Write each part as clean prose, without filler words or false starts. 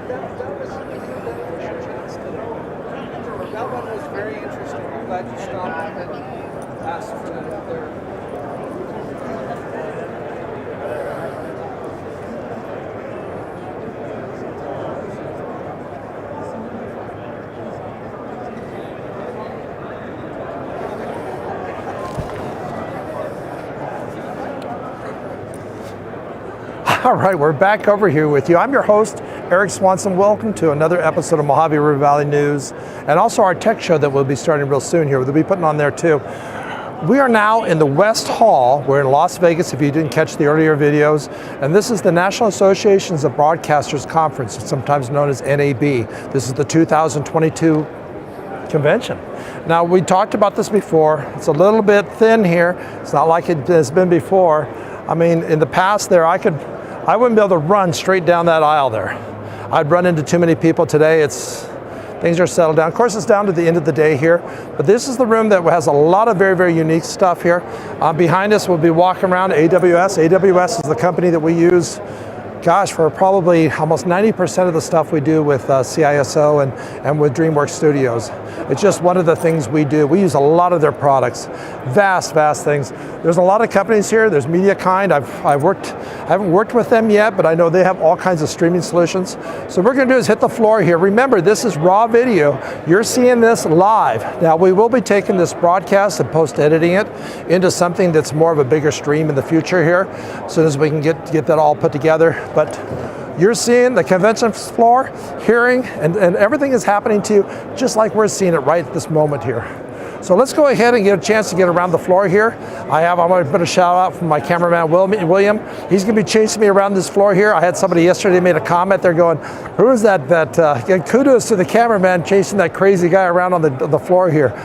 That one was very interesting. I'm glad you stopped and asked for their. All right, we're back over here with you. I'm your host, Eric Swanson. Welcome to another episode of Mojave River Valley News, and also our tech show that we'll be starting real soon here. We'll be putting on there too. We are now in the West Hall. We're in Las Vegas, if you didn't catch the earlier videos, and this is the National Associations of Broadcasters Conference, sometimes known as NAB. This is the 2022 convention. Now, we talked about this before. It's a little bit thin here. It's not like it has been before. I mean, in the past there, I wouldn't be able to run straight down that aisle there. I'd run into too many people. Today, things are settled down. Of course, it's down to the end of the day here, but this is the room that has a lot of very, very unique stuff here. Behind us, we'll be walking around AWS. AWS is the company that we use, gosh, for probably almost 90% of the stuff we do with CISO and with DreamWorks Studios. It's just one of the things we do. We use a lot of their products, vast things. There's a lot of companies here. There's MediaKind. I haven't worked with them yet, but I know they have all kinds of streaming solutions. So what we're going to do is hit the floor here. Remember, this is raw video. You're seeing this live. Now, we will be taking this broadcast and post-editing it into something that's more of a bigger stream in the future here, as soon as we can get that all put together. But you're seeing the convention floor, hearing, and everything is happening to you just like we're seeing it right at this moment here. So let's go ahead and get a chance to get around the floor here. I'm going to put a shout out from my cameraman, William. He's going to be chasing me around this floor here. I had somebody yesterday made a comment. They're going, who is that? Kudos to the cameraman chasing that crazy guy around on the floor here.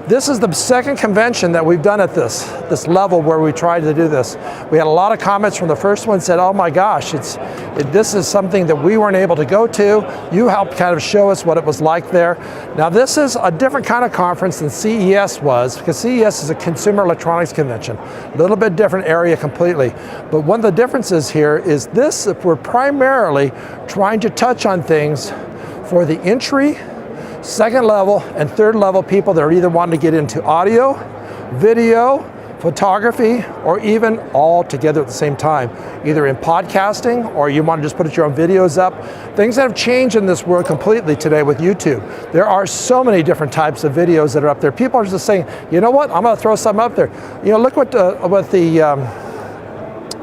This is the second convention that we've done at this level where we tried to do this. We had a lot of comments from the first one said, oh my gosh, this is something that we weren't able to go to. You helped kind of show us what it was like there. Now this is a different kind of conference than CES was, because CES is a consumer electronics convention. A little bit different area completely. But one of the differences here is this, we're primarily trying to touch on things for the entry, second level, and third level people that are either wanting to get into audio, video, photography, or even all together at the same time, either in podcasting or you want to just put your own videos up. Things that have changed in this world completely today with YouTube. There are so many different types of videos that are up there. People are just saying, you know what, I'm going to throw something up there. You know, look what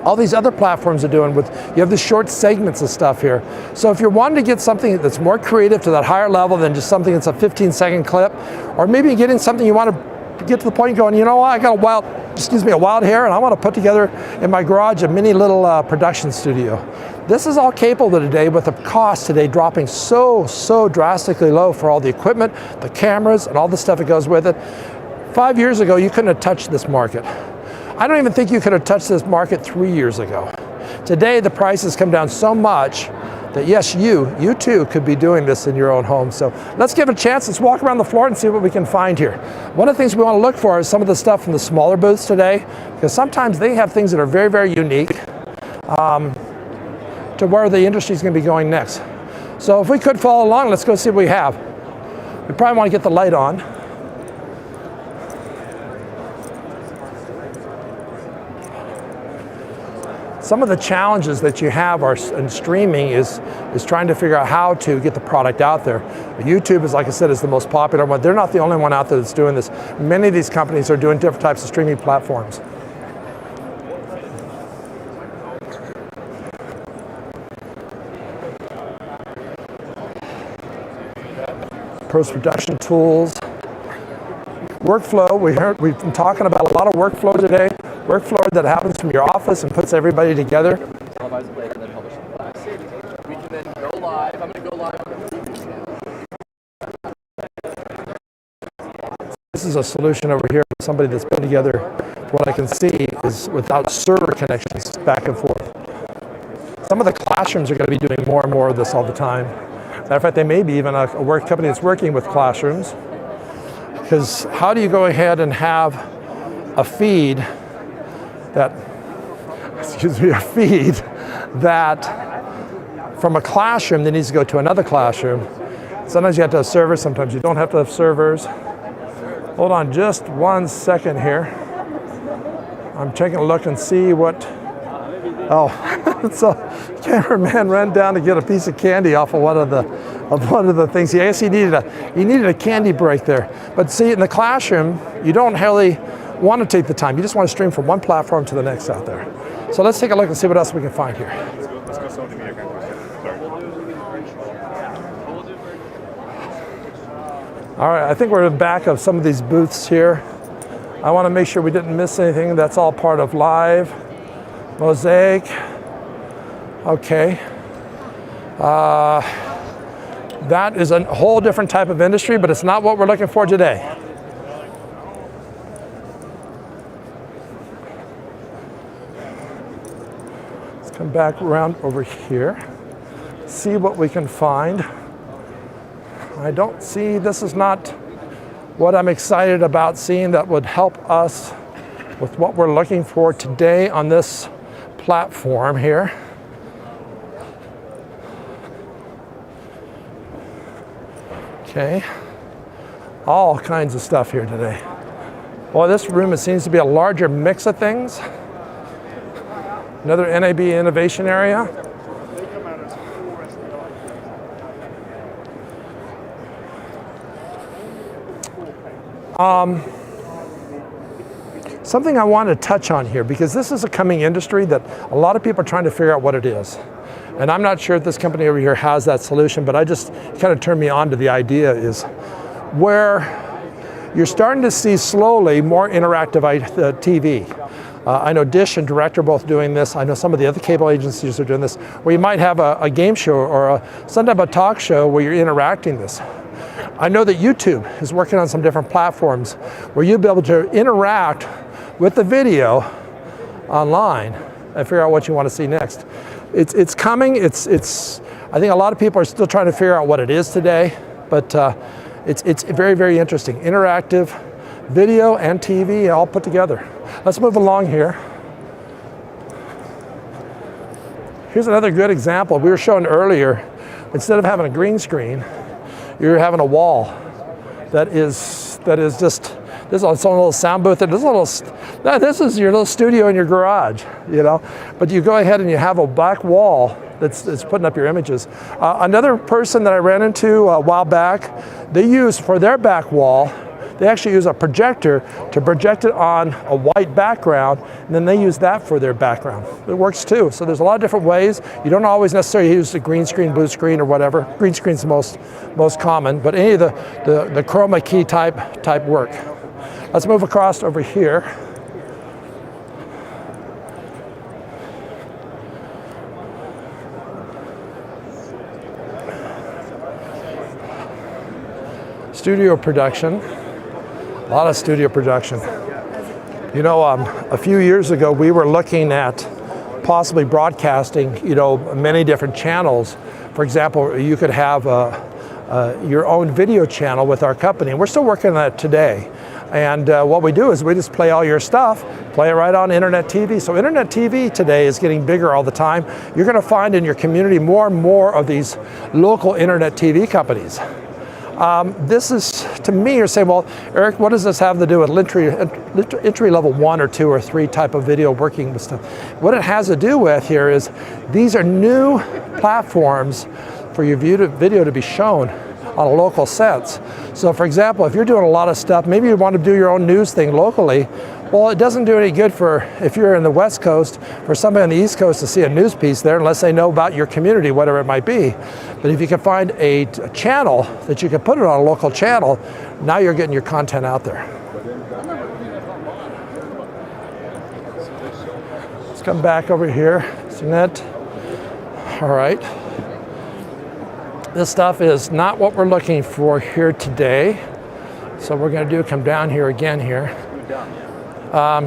all these other platforms are doing with, you have the short segments of stuff here. So if you're wanting to get something that's more creative to that higher level than just something that's a 15-second clip, or maybe getting something you want to get to the point going, you know what, I got a wild hair and I want to put together in my garage a mini little production studio. This is all capable today with the cost today dropping so drastically low for all the equipment, the cameras, and all the stuff that goes with it. 5 years ago, you couldn't have touched this market. I don't even think you could have touched this market 3 years ago. Today, the prices come down so much that yes, you too could be doing this in your own home. So let's give it a chance. Let's walk around the floor and see what we can find here. One of the things we want to look for is some of the stuff from the smaller booths today, because sometimes they have things that are very unique to where the industry is going to be going next. So if we could follow along, let's go see what we have. We probably want to get the light on. Some of the challenges that you have in streaming is trying to figure out how to get the product out there. YouTube is, like I said, is the most popular one. They're not the only one out there that's doing this. Many of these companies are doing different types of streaming platforms. Post-production tools. Workflow, we've been talking about a lot of workflow today. Workflow that happens from your office and puts everybody together. Televised later and then published in class. We can then go live. I'm going to go live on the TV channel. This is a solution over here for somebody that's put together, what I can see is without server connections back and forth. Some of the classrooms are going to be doing more and more of this all the time. Matter of fact, they may be even a work company that's working with classrooms. Because how do you go ahead and have a feed that from a classroom that needs to go to another classroom. Sometimes you have to have servers, sometimes you don't have to have servers. Hold on just 1 second here. I'm taking a look and see what, oh, so cameraman ran down to get a piece of candy off of one of the things. I guess he needed a candy break there. But see, in the classroom, you don't really want to take the time. You just want to stream from one platform to the next out there. So let's take a look and see what else we can find here. All right, I think we're in the back of some of these booths here. I want to make sure we didn't miss anything. That's all part of live. Mosaic. Okay. That is a whole different type of industry, but it's not what we're looking for today. Let's come back around over here. See what we can find. I don't see, this is not what I'm excited about seeing that would help us with what we're looking for today on this platform here. Okay, all kinds of stuff here today. Well, this room, it seems to be a larger mix of things. Another NAB innovation area. Something I want to touch on here, because this is a coming industry that a lot of people are trying to figure out what it is. And I'm not sure if this company over here has that solution, but I just kind of turned me on to the idea is where you're starting to see slowly more interactive TV. I know Dish and Direct are both doing this. I know some of the other cable agencies are doing this, where you might have a game show or some type of talk show where you're interacting this. I know that YouTube is working on some different platforms where you'll be able to interact with the video online and figure out what you want to see next. It's coming. I think a lot of people are still trying to figure out what it is today, but it's very, very interesting. Interactive video and TV all put together. Let's move along here. Here's another good example. We were showing earlier, instead of having a green screen, you're having a wall that is just, this is its own little sound booth. This is your little studio in your garage, you know. But you go ahead and you have a black wall that's putting up your images. Another person that I ran into a while back, they use for their back wall, they actually use a projector to project it on a white background, and then they use that for their background. It works too. So there's a lot of different ways. You don't always necessarily use the green screen, blue screen, or whatever. Green screen's the most common, but any of the chroma key type work. Let's move across over here. Studio production. A lot of studio production. You know, a few years ago, we were looking at possibly broadcasting, you know, many different channels. For example, you could have your own video channel with our company, and we're still working on that today. And what we do is we just play all your stuff, play it right on internet TV. So internet TV today is getting bigger all the time. You're going to find in your community more and more of these local internet TV companies. This is, to me, you're saying, well, Eric, what does this have to do with entry level 1 or 2 or 3 type of video working with stuff? What it has to do with here is these are new platforms for your video to be shown on a local sense. So for example, if you're doing a lot of stuff, maybe you want to do your own news thing locally, well, it doesn't do any good for, if you're in the West Coast, for somebody on the East Coast to see a news piece there unless they know about your community, whatever it might be. But if you can find a channel that you can put it on a local channel, now you're getting your content out there. Let's come back over here. See that? All right. This stuff is not what we're looking for here today. So we're going to come down here again here. I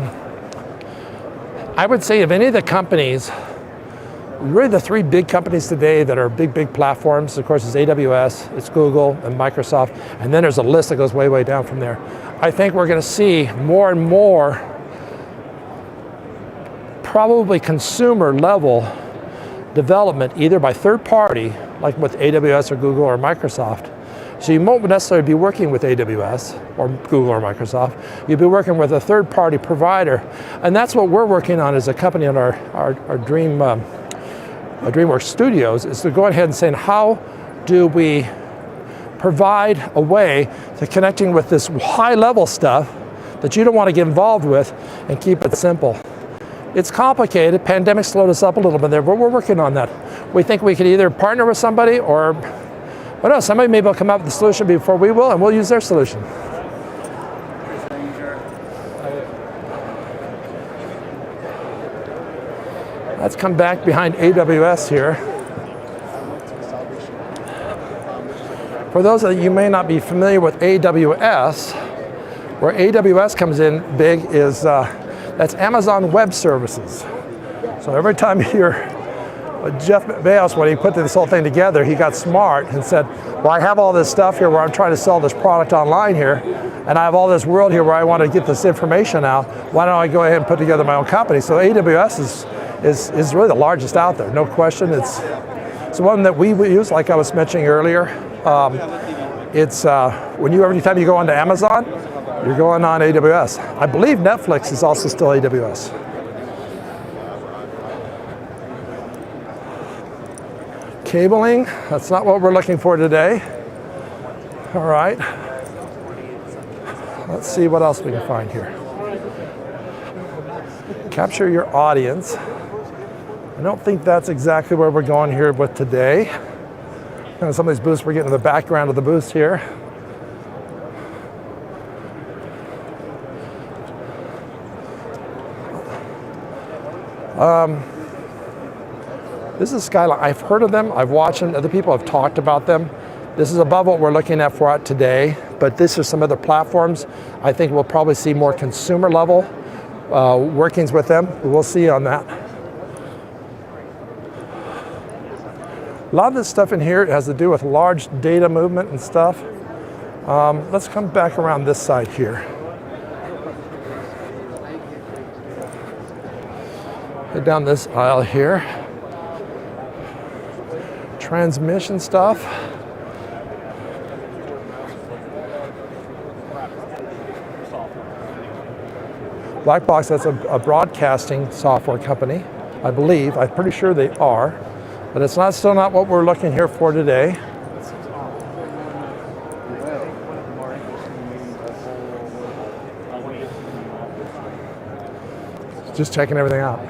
would say of any of the companies, really the 3 big companies today that are big platforms, of course, is AWS, it's Google, and Microsoft, and then there's a list that goes way, way down from there. I think we're going to see more and more probably consumer level development either by third party, like with AWS or Google or Microsoft. So you won't necessarily be working with AWS or Google or Microsoft. You'll be working with a third party provider. And that's what we're working on as a company on our DreamWorks Studios, is to go ahead and saying, how do we provide a way to connecting with this high level stuff that you don't want to get involved with and keep it simple. It's complicated. Pandemic slowed us up a little bit there, but we're working on that. We think we could either partner with somebody or, I don't know, somebody maybe will come up with the solution before we will, and we'll use their solution. Let's come back behind AWS here. For those of you may not be familiar with AWS, where AWS comes in big is, that's Amazon Web Services. So every time you hear Jeff Bezos, when he put this whole thing together, he got smart and said, well, I have all this stuff here where I'm trying to sell this product online here, and I have all this world here where I want to get this information out. Why don't I go ahead and put together my own company? So AWS is really the largest out there, no question. It's one that we use, like I was mentioning earlier. It's every time you go onto Amazon, you're going on AWS. I believe Netflix is also still AWS. Cabling, that's not what we're looking for today. All right. Let's see what else we can find here. Capture your audience. I don't think that's exactly where we're going here with today. And some of these booths, we're getting in the background of the booths here. This is Skyline. I've heard of them, I've watched them, other people have talked about them. This is above what we're looking at for today, but this is some other platforms. I think we'll probably see more consumer level workings with them. We'll see on that. A lot of this stuff in here has to do with large data movement and stuff. Let's come back around this side here. Head down this aisle here. Transmission stuff. Black Box, that's a broadcasting software company, I believe. I'm pretty sure they are, but it's still not what we're looking here for today. Just checking everything out.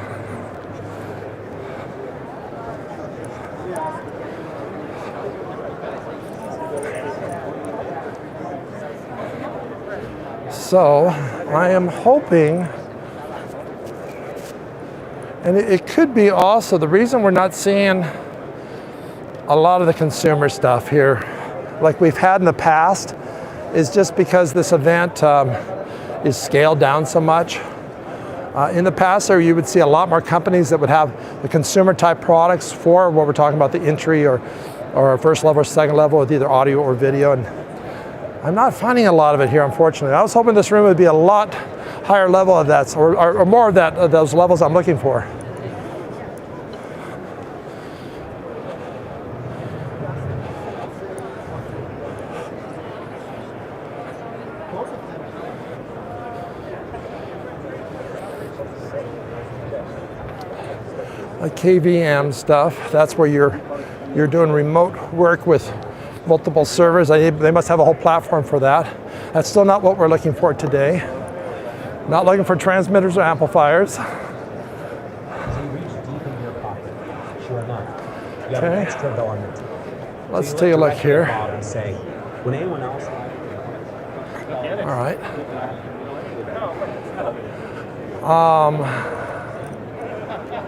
So I am hoping, and it could be also the reason we're not seeing a lot of the consumer stuff here like we've had in the past is just because this event is scaled down so much. In the past there you would see a lot more companies that would have the consumer type products for what we're talking about, the entry or first level or second level with either audio or video, and I'm not finding a lot of it here, unfortunately. I was hoping this room would be a lot higher level of that, or more of that, of those levels I'm looking for. Like KVM stuff, that's where you're doing remote work with multiple servers. They must have a whole platform for that. That's still not what we're looking for today. Not looking for transmitters or amplifiers. Okay. Let's take a look here. All right.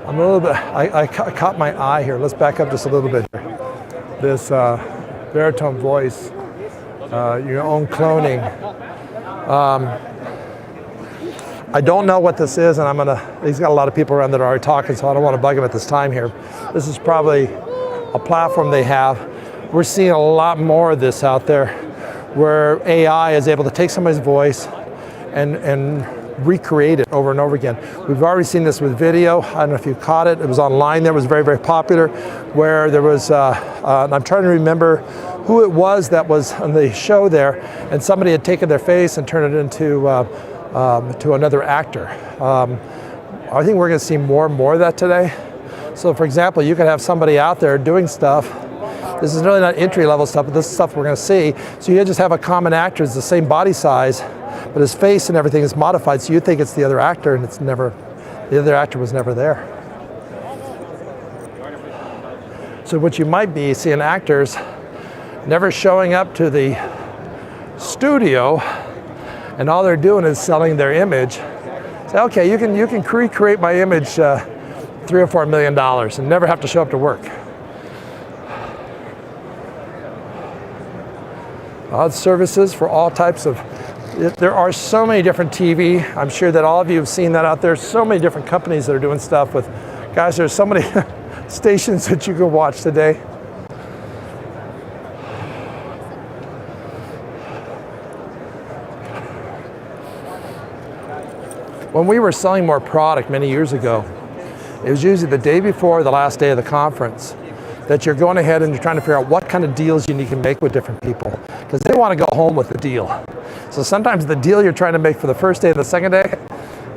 I'm a little bit, I caught my eye here. Let's back up just a little bit here. This baritone voice, your own cloning. I don't know what this is, and he's got a lot of people around that are already talking, so I don't want to bug him at this time here. This is probably a platform they have. We're seeing a lot more of this out there, where AI is able to take somebody's voice and recreated over and over again. We've already seen this with video. I don't know if you caught it. It was online there. It was very, very popular, where there was, and I'm trying to remember who it was that was on the show there, and somebody had taken their face and turned it into to another actor. I think we're going to see more and more of that today. So for example, you could have somebody out there doing stuff. This is really not entry-level stuff, but this is stuff we're going to see. So you just have a common actor, it's the same body size, but his face and everything is modified, so you think it's the other actor, and it's never, the other actor was never there. So what you might be seeing actors never showing up to the studio, and all they're doing is selling their image. Say, okay, you can recreate my image $3 or $4 million and never have to show up to work. Services for all types of, there are so many different TV. I'm sure that all of you have seen that out there. So many different companies that are doing stuff with, guys, there's so many stations that you can watch today. When we were selling more product many years ago, it was usually the day before the last day of the conference that you're going ahead and you're trying to figure out what kind of deals you can make with different people, because they want to go home with the deal. So sometimes the deal you're trying to make for the first day and the second day,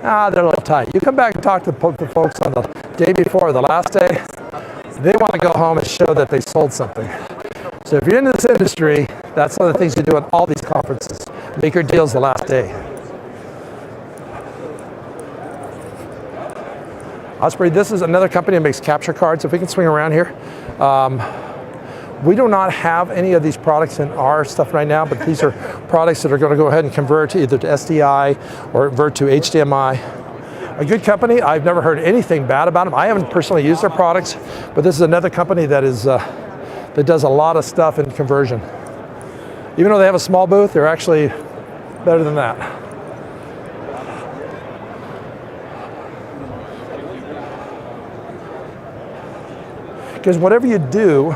they're a little tight. You come back and talk to the folks on the day before or the last day, they want to go home and show that they sold something. So if you're in this industry, that's one of the things you do at all these conferences. Make your deals the last day. Osprey, this is another company that makes capture cards. If we can swing around here. We do not have any of these products in our stuff right now, but these are products that are going to go ahead and convert either to SDI or convert to HDMI. A good company. I've never heard anything bad about them. I haven't personally used their products, but this is another company that is that does a lot of stuff in conversion. Even though they have a small booth, they're actually better than that. Because whatever you do,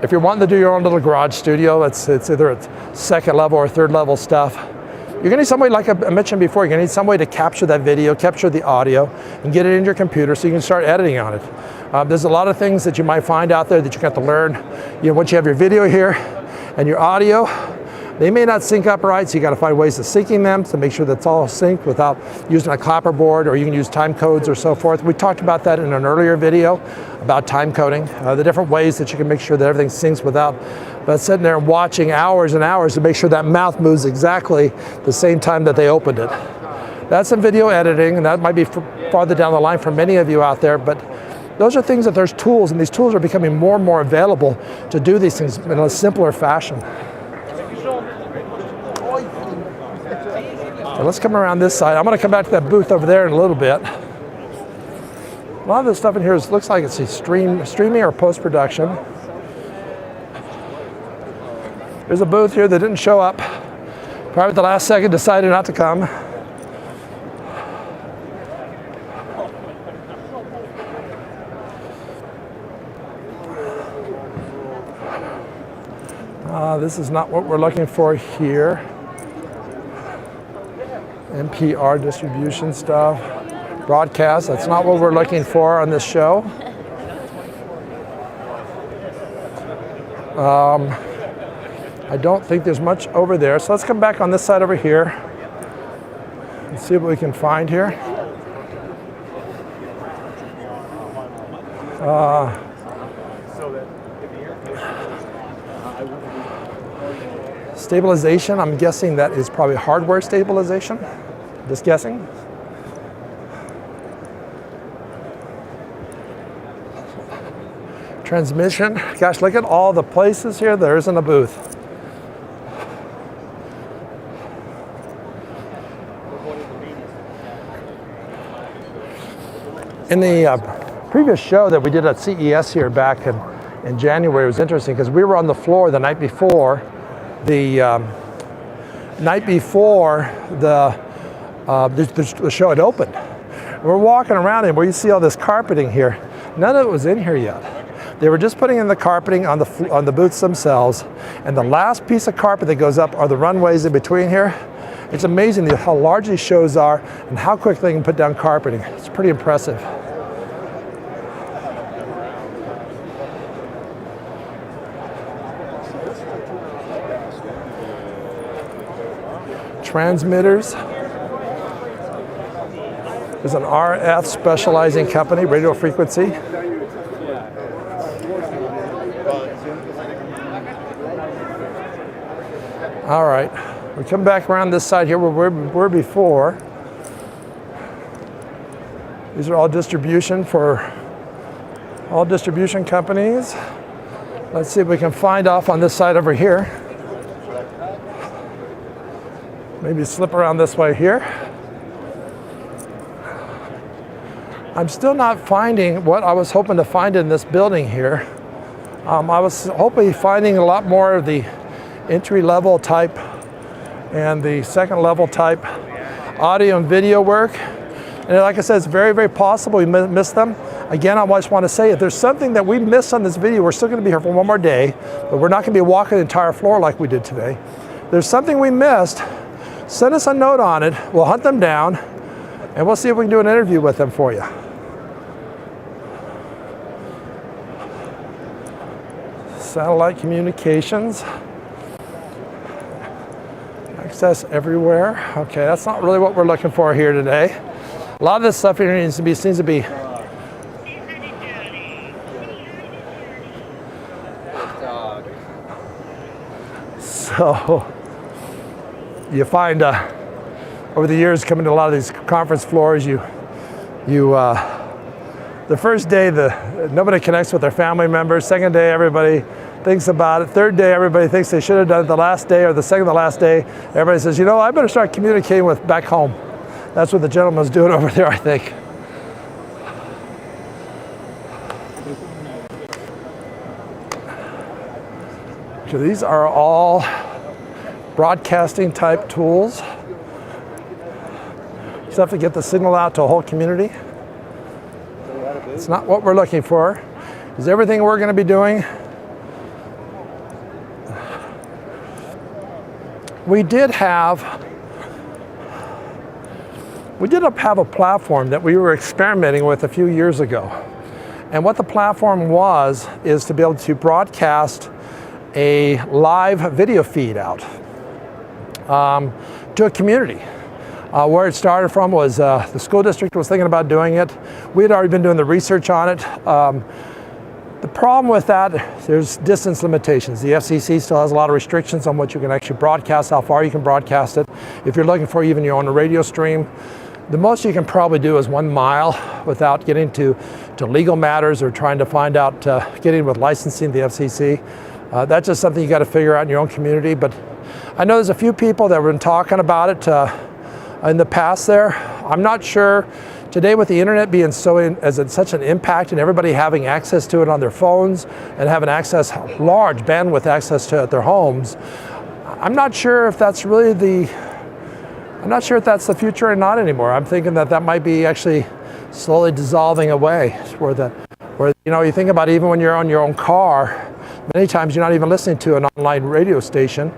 if you're wanting to do your own little garage studio, it's either a second level or third level stuff, you're going to need some way, like I mentioned before, you're going to need some way to capture that video, capture the audio, and get it into your computer so you can start editing on it. There's a lot of things that you might find out there that you got to learn. You know, once you have your video here and your audio, they may not sync up right, so you got to find ways of syncing them to make sure that's all synced without using a clapperboard, or you can use time codes or so forth. We talked about that in an earlier video about time coding, the different ways that you can make sure that everything syncs without sitting there and watching hours and hours to make sure that mouth moves exactly the same time that they opened it. That's some video editing, and that might be farther down the line for many of you out there, but those are things that there's tools, and these tools are becoming more and more available to do these things in a simpler fashion. So let's come around this side. I'm going to come back to that booth over there in a little bit. A lot of this stuff in here looks like it's streaming or post-production. There's a booth here that didn't show up. Probably at the last second decided not to come. This is not what we're looking for here. NPR distribution stuff, broadcast, that's not what we're looking for on this show. I don't think there's much over there, so let's come back on this side over here and see what we can find here. Stabilization, I'm guessing that is probably hardware stabilization. Just guessing. Transmission, gosh, look at all the places here there isn't a booth. In the previous show that we did at CES here back in January, it was interesting because we were on the floor the night before the show had opened. We're walking around and where you see all this carpeting here, none of it was in here yet. They were just putting in the carpeting on the booths themselves, and the last piece of carpet that goes up are the runways in between here, It's amazing how large these shows are and how quickly they can put down carpeting. It's pretty impressive. Transmitters. There's an RF specializing company, radio frequency. All right, we come back around this side here where we were before. These are all distribution companies. Let's see if we can find off on this side over here. Maybe slip around this way here. I'm still not finding what I was hoping to find in this building here. I was hoping finding a lot more of the entry-level type and the second-level type audio and video work. And like I said, it's very, very possible we missed them. Again, I just want to say, if there's something that we missed on this video, we're still going to be here for one more day, but we're not going to be walking the entire floor like we did today. If there's something we missed, send us a note on it. We'll hunt them down, and we'll see if we can do an interview with them for you. Satellite communications. Access everywhere. Okay, that's not really what we're looking for here today. A lot of this stuff here seems to be so you find over the years coming to a lot of these conference floors, the first day nobody connects with their family members. Second day everybody thinks about it. Third day everybody thinks they should have done it the last day, or the second to last day everybody says, you know, I better start communicating with back home. That's what the gentleman's doing over there, I think. So these are all broadcasting type tools. Stuff to get the signal out to a whole community. It's not what we're looking for. Is everything we're going to be doing. We did have a platform that we were experimenting with a few years ago. And what the platform is to be able to broadcast a live video feed out to a community. Where it started from was the school district was thinking about doing it. We had already been doing the research on it. The problem with that, there's distance limitations. The FCC still has a lot of restrictions on what you can actually broadcast, how far you can broadcast it. If you're looking for even your own radio stream, the most you can probably do is 1 mile without getting to legal matters or trying to find out, getting with licensing the FCC. That's just something you got to figure out in your own community. But I know there's a few people that have been talking about it in the past there. I'm not sure. Today, with the internet being such an impact and everybody having access to it on their phones and having large bandwidth access to it at their homes, I'm not sure if that's really the future or not anymore. I'm thinking that might be actually slowly dissolving away. Where you think about, even when you're on your own car, many times you're not even listening to an online radio station.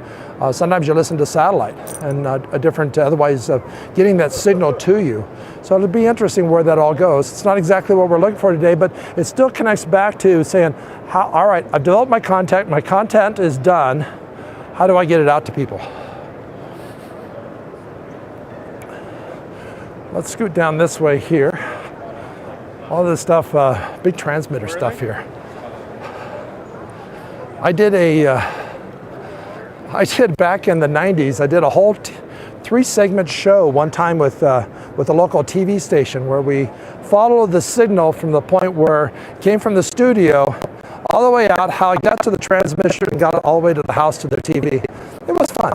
Sometimes you listen to satellite and a different, otherwise getting that signal to you. So it'll be interesting where that all goes. It's not exactly what we're looking for today, but it still connects back to saying, all right, I've developed my content is done. How do I get it out to people? Let's scoot down this way here. All this stuff, big transmitter stuff here. I did back in the 90s, I did a whole 3-segment show one time with a local TV station where we followed the signal from the point where it came from the studio all the way out, how it got to the transmission and got it all the way to the house to their TV. It was fun.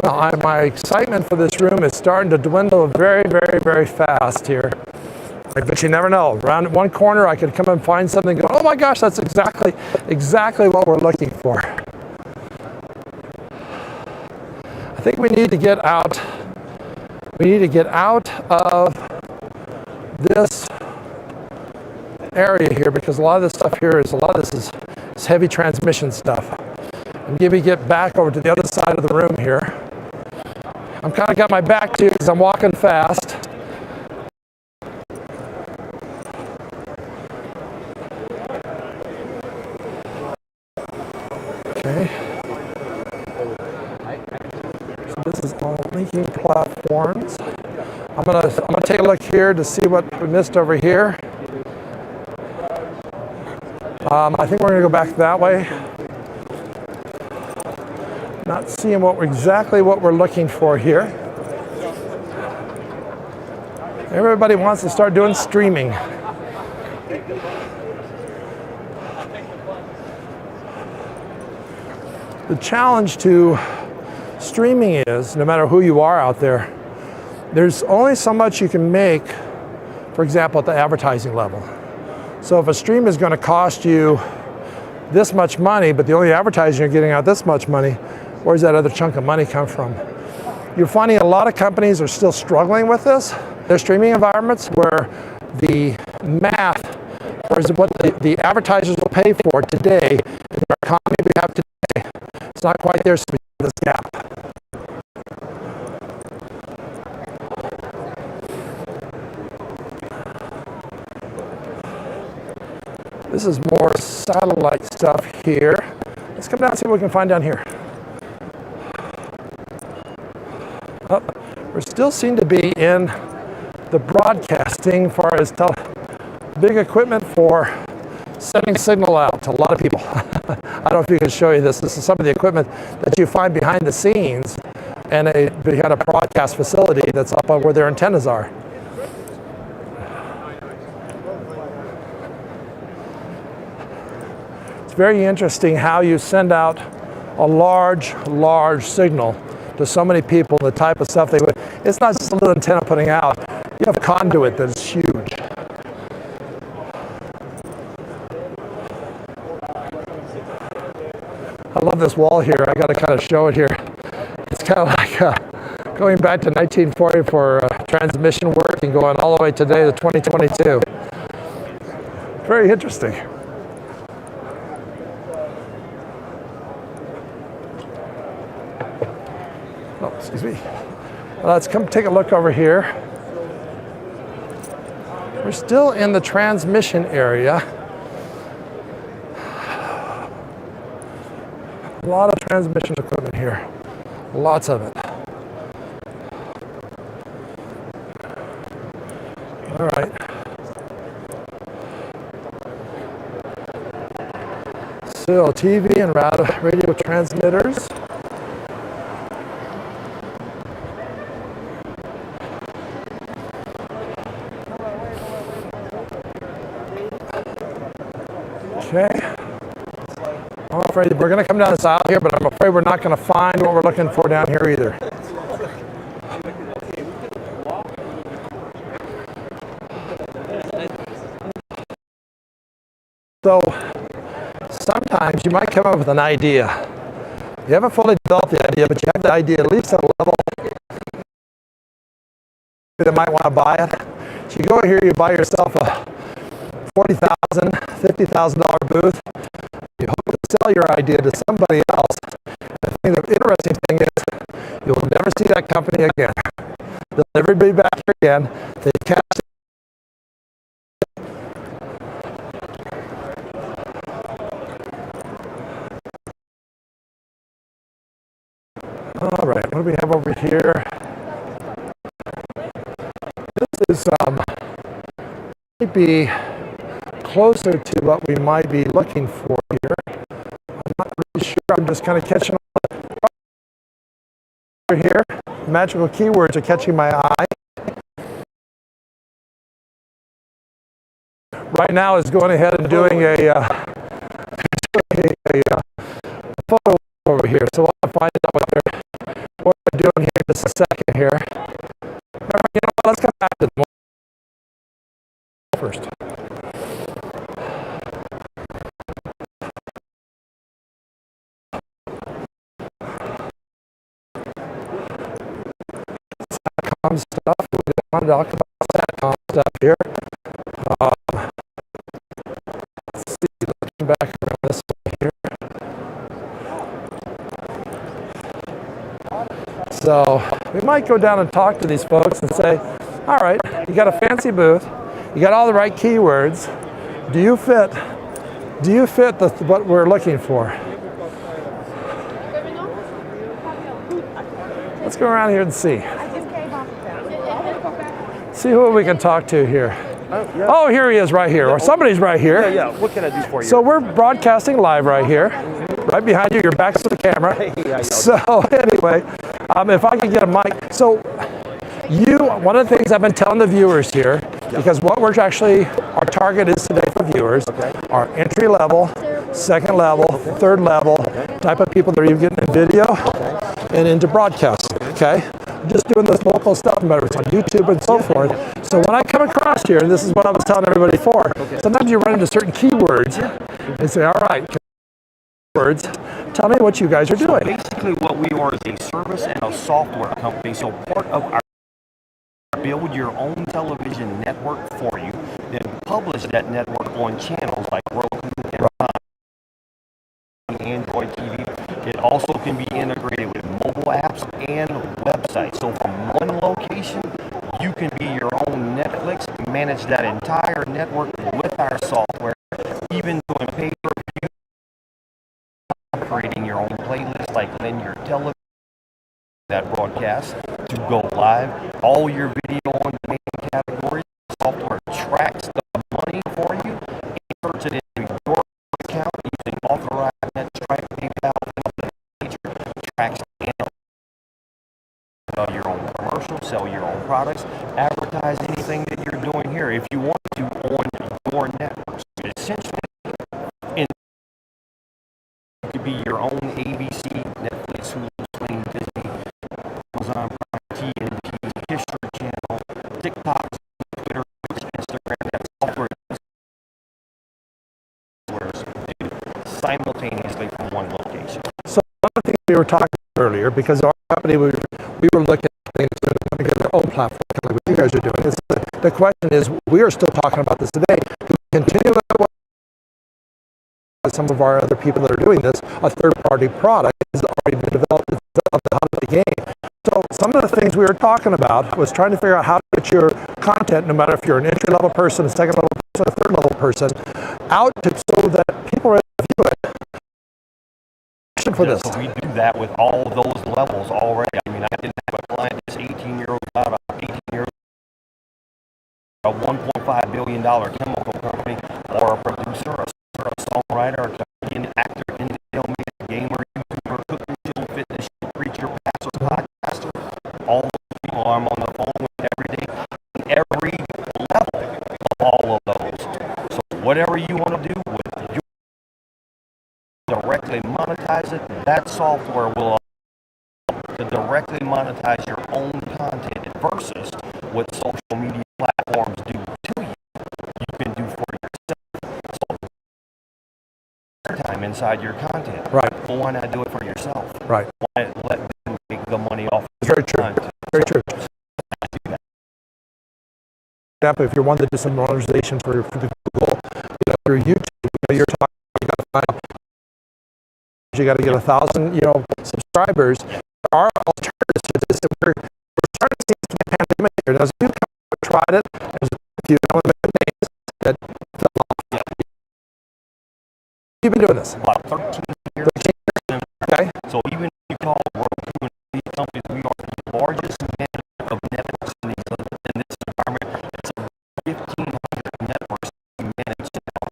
Well, my excitement for this room is starting to dwindle very, very, very fast here. But you never know. Around one corner, I could come and find something. Go, oh my gosh, that's exactly what we're looking for. I think we need to get out. We need to get out of this area here because a lot of this stuff here is heavy transmission stuff. And maybe get back over to the other side of the room here. I'm kind of got my back to you because I'm walking fast. Okay. So this is all linking platforms. I'm gonna take a look here to see what we missed over here. I think we're gonna go back that way. Not seeing exactly what we're looking for here. Everybody wants to start doing streaming. The challenge to streaming is, no matter who you are out there, there's only so much you can make, for example, at the advertising level. So if a stream is going to cost you this much money, but the only advertising you're getting out this much money, where's that other chunk of money come from? You're finding a lot of companies are still struggling with this. Their streaming environments where the math, or is what the advertisers will pay for today in the economy we have today, it's not quite there, so we have this gap. This is more satellite stuff here. Let's come down and see what we can find down here. Oh, we still seem to be in the broadcasting as far as big equipment for sending signal out to a lot of people. I don't know if you can show you this. This is some of the equipment that you find behind the scenes and behind a broadcast facility that's up on where their antennas are. Very interesting how you send out a large signal to so many people, the type of stuff they would. It's not just a little antenna putting out. You have conduit that's huge. I love this wall here. I got to kind of show it here. It's kind of like going back to 1940 for transmission work and going all the way today to 2022. Very interesting. Oh, excuse me. Let's come take a look over here. We're still in the transmission area. A lot of transmission equipment here. Lots of it. All right. Still TV and radio transmitters. Okay. I'm afraid we're going to come down this aisle here, but I'm afraid we're not going to find what we're looking for down here either. So sometimes you might come up with an idea. You haven't fully developed the idea, but you have the idea at least at a level that might want to buy it. So you go here, you buy yourself a $40,000, $50,000 booth. You hope to sell your idea to somebody else. The interesting thing is you'll never see that company again. They'll never be back here again. They catch it. All right, what do we have over here? This is maybe closer to what we might be looking for here. I'm not really sure. I'm just kind of catching over here. Magical keywords are catching my eye. Right now is going ahead and doing a photo over here. So I'll find out what they're doing here in just a second here. You know what? Let's come back to the first. Satcom stuff. We want to talk about Satcom stuff here. So we might go down and talk to these folks and say, all right, you got a fancy booth, you got all the right keywords. Do you fit what we're looking for? Let's go around here and see. See who we can talk to here. Oh, here he is right here, or somebody's right here. Yeah, what can I do for you? So we're broadcasting live right here, right behind you. Your back's to the camera. So anyway, if I could get a mic. So one of the things I've been telling the viewers here, because what we're actually, our target is today for viewers, are entry level, second level, third level type of people that are even getting in video and into broadcasting, okay? Just doing this local stuff, whether it's on YouTube and so forth. So when I come across here, and this is what I was telling everybody before, sometimes you run into certain keywords and say, all right, words, tell me what you guys are doing. Basically what we are is a service and a software company. So part of our build your own television network for you, then publish that network on channels like Roku and Android TV. It also can be integrated with mobile apps and websites. So from one location, you can be your own Netflix, manage that entire network with our software, even doing pay-per-view, creating your own playlist like linear television, that broadcast to go live. All your video on demand categories, software tracks the money for you, inserts it into your account using authorized net Stripe, PayPal, tracks sell your own commercials, sell your own products, advertise anything that you're doing here if you want to on your networks. Essentially, it could be your own ABC, Netflix, Hulu, Sling, Disney, Amazon Prime, TNT, History Channel, TikTok, Twitter, Instagram, that software simultaneously from one location. So one of the things we were talking earlier, because our company, we were looking at things to put together their own platform, like what you guys are doing. The question is, we are still talking about this today. Do we continue with some of our other people that are doing this? A third-party product has already been developed. It's out of the game. So some of the things we were talking about was trying to figure out how to get your content, no matter if you're an entry-level person, a second-level person, a third-level person, out to so that people are view it. For this. So we do that with all those levels already. I mean, I didn't have a client that's 18 years old, 18 years old, a $1.5 billion chemical company, or a producer, a songwriter, a comedian, actor, filmmaker, gamer, YouTuber, cooker, chill, fitness, preacher, pastor, podcaster. All those people I'm on the phone with every day, every level of all of those. So whatever you want to do with your directly monetize it, that software will allow you to directly monetize your own content versus what social media platforms do to you. You can do for yourself. So time inside your content. Right. Well, why not do it for yourself? Right. Why let them make the money off It's very true. content? Very true. If you're one to do some monetization for the Google, through YouTube, you're talking, you got to find out. You got to get 1,000, subscribers. Our alternatives to this, we're starting to see some pandemic here. There's a few companies that tried it. There's a few names that fell off. You've been doing this About 13 years. Okay. So even if you call Roku and these companies, we are the largest network of networks in this environment. It's 1,500 networks we manage now.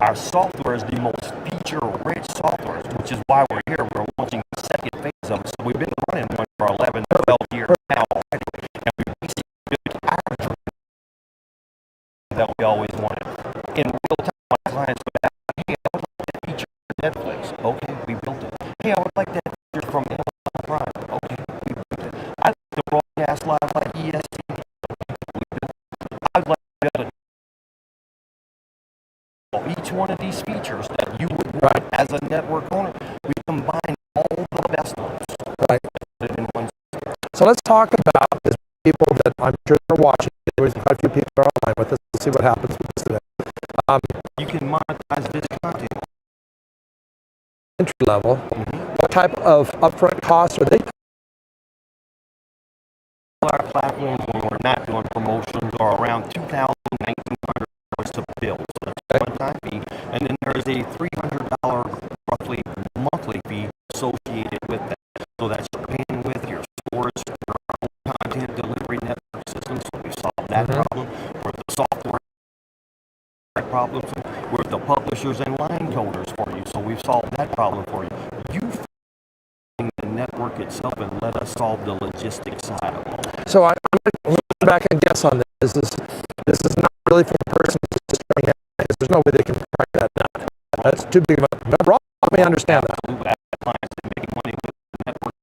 Our software is the most feature-rich software, which is why we're here. We're launching the second phase of it. So we've been running one for 11, 12 years now already, and we basically built our dream that we always wanted. In real time, my clients would ask, hey, I would like that feature for Netflix. Okay, we built it. Hey, I would like that feature from Amazon Prime. Okay, we built it. I'd like to broadcast live like ESPN. We built it. I'd like to be able to each one of these features that you would want as a network owner, we combine all the best ones. Right. In one. So let's talk about the people that I'm sure are watching. There's quite a few people are online with us. Let's see what happens with this today. You can monetize this content. Entry level. What what type of upfront costs are they? Our platforms, when we're not doing promotions, are around $2,000, $1,900 to build. So that's a one-time fee. And then there's a $300 roughly monthly fee associated with that. So that's your bandwidth, your storage, your own content delivery network system. So we solved that problem. With the software problems, with the publishers and line coders for you. So we've solved that problem for you. You the network itself and let us solve the logistics side of it. So I'm going to go back and guess on this. This is not really for the person who's just starting out. There's no way they can crack that nut. That's too big of a number. Let me understand that. Clients that make money with the network,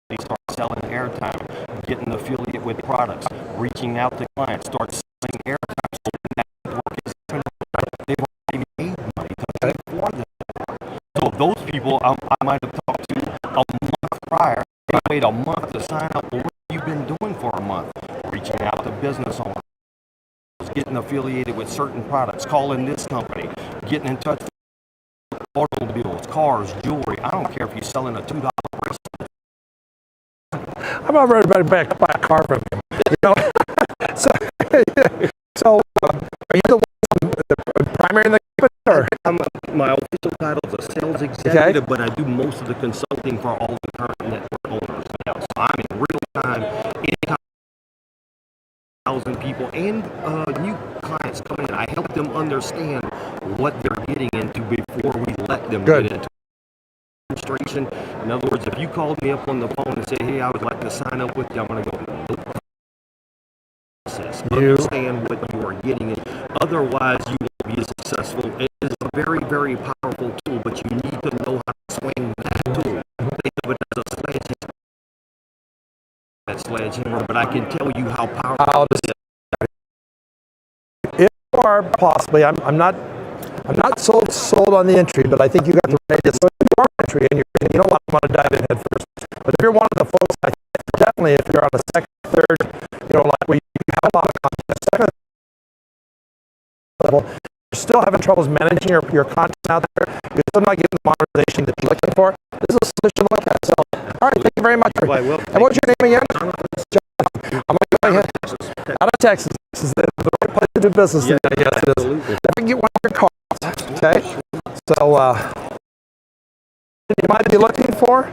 they start selling airtime, getting affiliate with products, reaching out to clients, start selling airtime. So the network is they've already made money to pay for the network. So those people I might have talked to a month prior, they wait a month to sign up. Well, what have you been doing for a month? Reaching out to business owners, getting affiliated with certain products, calling this company, getting in touch with automobiles, cars, jewelry. I don't care if you're selling a $2 bracelet. I'm not ready to buy a car from him. You know? so are you the one, the primary in the company? My official title is a sales executive, but I do most of the consulting for all the current network owners now. So I'm in real time, anytime 1,000 people and new clients come in. I help them understand what they're getting into before we let them get into demonstration. In other words, if you called me up on the phone and say, hey, I would like to sign up with you, I'm going to go, nope. Understand what you are getting in. Otherwise, you won't be as successful. It is a very, very powerful tool, but you need to know how to swing that tool. Think of it as a sledgehammer. That sledgehammer, but I can tell you how powerful it is. If you are possibly, I'm not sold on the entry, but I think you got the right idea. So if you are entry and you don't want to dive in head first, but if you're one of the folks, I think definitely if you're on a second, third, like where you have a lot of content, second level, you're still having troubles managing your content out there, you're still not getting the monetization that you're looking for, this is a solution to look at. So, all right, thank you very much. And what's your name again? I'm going to go ahead. Out of Texas. This is the right place to do business today. Yes, it is. Definitely get one of your cards. Okay? So, you might be looking for.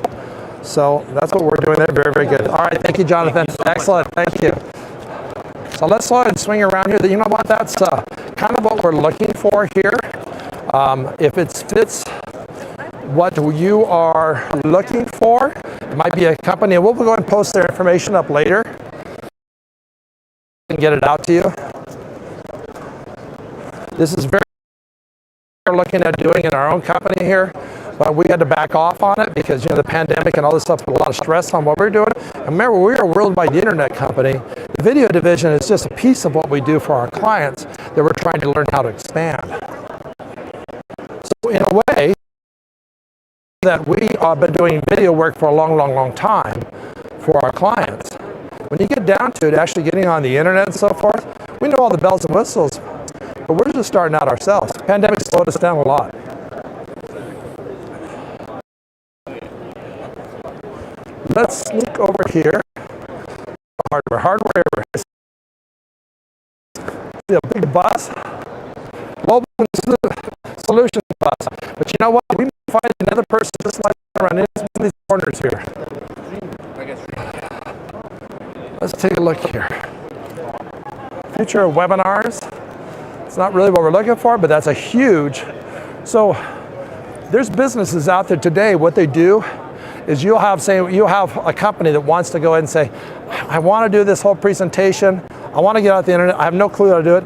So, that's what we're doing there. Very, very good. All right, thank you, Jonathan. Excellent. Thank you. So, let's go ahead and swing around here. You know what? That's kind of what we're looking for here. If it fits what you are looking for, it might be a company, and we'll go ahead and post their information up later and get it out to you. This is very we're looking at doing in our own company here, but we had to back off on it because the pandemic and all this stuff put a lot of stress on what we're doing. And remember, we're a worldwide internet company. The video division is just a piece of what we do for our clients that we're trying to learn how to expand. So in a way, that we have been doing video work for a long time for our clients. When you get down to it, actually getting on the internet and so forth, we know all the bells and whistles, but we're just starting out ourselves. The pandemic slowed us down a lot. Let's sneak over here. Hardware. See a big bus. Global solution bus. But you know what? We might find another person just like around in these corners here. Let's take a look here. Future of webinars. It's not really what we're looking for, but that's a huge. So there's businesses out there today. What they do is you'll have a company that wants to go ahead and say, I want to do this whole presentation. I want to get out the internet. I have no clue how to do it.